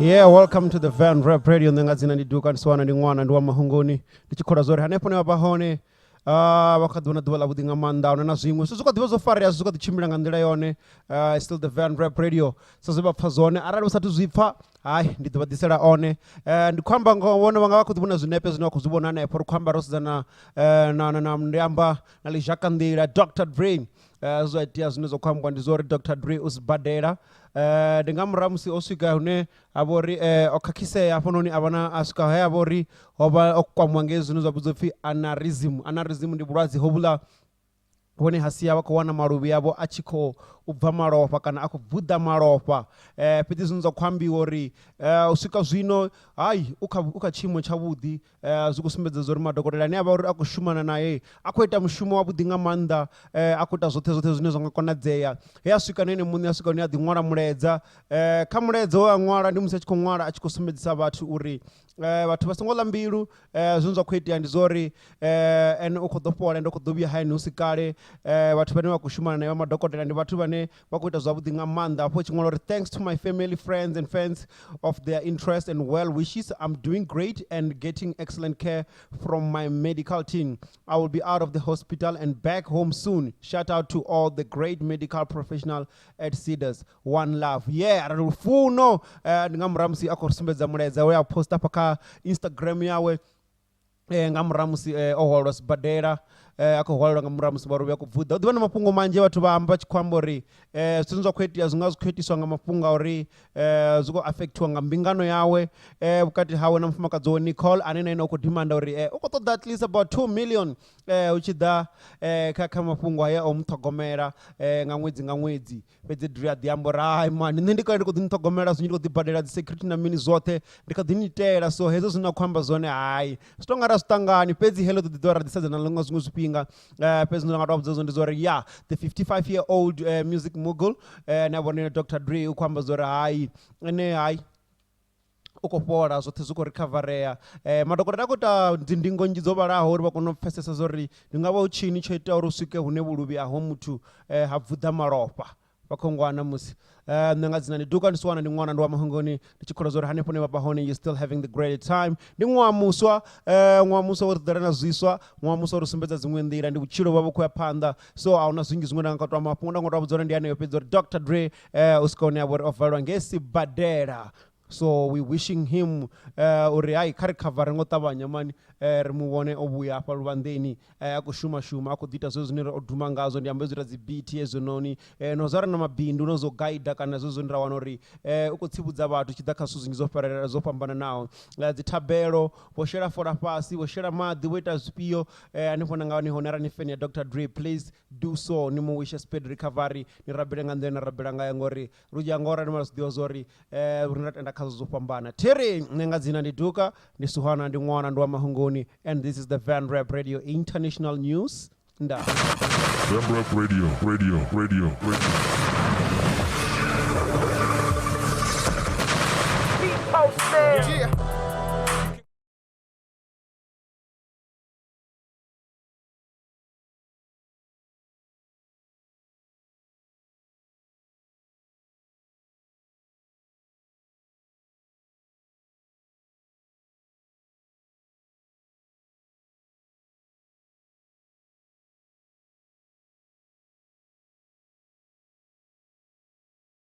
Yeah, welcome to the Van Rap Radio. Ndengazina ndiduka nswana ndi mwana ndi wa mahungoni ndichikhola zori hanepo ne babahone wakadona dwala budinga manda ona nazimwe suzuka divozo fare azuka dichimira nga ndila yone still the Van Rap Radio saziba pfazone arali usatu zwipfa hayi ndidibadisela one ndikwamba ngobona banga bakudibona zinepe zino kuzibona na epo kwamba rosizana na ndiyamba nalijaka ndira Dr. Dre zo ideas zinozo kwamba ndizori Dr. Dre usibadela ndingamuramusi osika hune abori okakise apononi abana asuka haya abori oba okwamwangezi zinozo buzofi Aneurysm ndi bulwazi hobula wone hasiya bakowana marubi yabo achiko ubva marofa kana akubvuda marofa peti zvinzo kwambiwa uri usika zvino hayi ukachimo chavudi zikusimbedza zori madhokodheya ne ava uri akushumana naye akuita mushumo wavudi nga manda akuita zvothe zvine zvangakonadzeya he asvika nene munhu asvika ne adinwara muledza kha muledza wanwara ndi musi achikonwara achikusimbedzisa vathu uri vathu vasingola mbilu zvinhu zvakuitia ndi zori ene ukhodopola ende ukhodobia hayi nusikale vathu vane vakushumana naye vamadhokodheya ndi vathu vane vakuita zvavudi nga manda apo chingolo uri thanks to my family, friends and fans of their interest and well wishes. I'm doing great and getting excellent care from my medical team. I will be out of the hospital and back home soon. Shout out to all the great medical professionals at Cedars. One love. Yeah, rufuno ngamramsi akorsimbedza muledza we posta paka Instagram yawe ngamramsi oholos badera akohwalira ngamuramusi barubi yakubvuda udibana mapungo manje watu baamba chikwamba uri sinzwa kwetia zingazikwetiswa nga mapunga uri zuko affectwa nga mbingano yawe bukati hawe na mfumakazi wa Nicole anena ina ukudimanda uri ukotoda at least about 2 million uchida kaka mapungo haya omutogomera nga mwezi pedzi dria diambo rai man ndikaenda kudintogomera zvinyi kudibadera di security na mini zote ndikadinitera so hezo zinakwamba zone hayi stongara stangani pedzi hello didora disaza na longo zinguzupinga person yeah, the 55-year-old music mogul na Dr. Dre ukwamba zora hayi ene hayi ukopora zothe zuko recoverea madhokodheya akuta ndingo njizobalaho uri vakonopfesesa zori ndingava uchini choita uri usvike hune vuluvi aho muthu habvudha maropa vakongwana musi ndangadzina ndiduka ndiswana ndi mwana ndi wa mahungoni ndichikhola zori hanepo ne babahone you still having the great time ndi mwamuswa wotidara na zwiswa mwamuswa rusimbedza zimwe ndira ndi uchilo wavo kuya panda so auna zwingi zimwe ndangakatwa mapunga ndangotwa budzora ndi aneyo pedza uri Dr. Dre usikone avo uri ovalwa ngesi badera. So we wishing him uri hayi kha recovery ngotavanya mani ri muone obuya apa luvandeni akushuma akudita zvo zvine odhuma ngazo ndi ambe zvira beat ezononi nozara na mabindu nozoguida kana zvo zvonira wana uri ukutsibudza vathu chida kha zvinhu zofarera zopambana nawo dzithabelo voshera fora pasi voshera madhi voita zvipiyo anepo nanga ni honera ni fan ya Dr. Dre please do so ni mu wish speed recovery ni rabira nga ndena rabira nga ngori ruja ngora ni masdio zori rinatenda khazo zopambana tere nengadzina ndiduka ndisuhana ndi mwana ndi wa mahungoni and this is the Van Rap Radio International News. Van Rap Radio.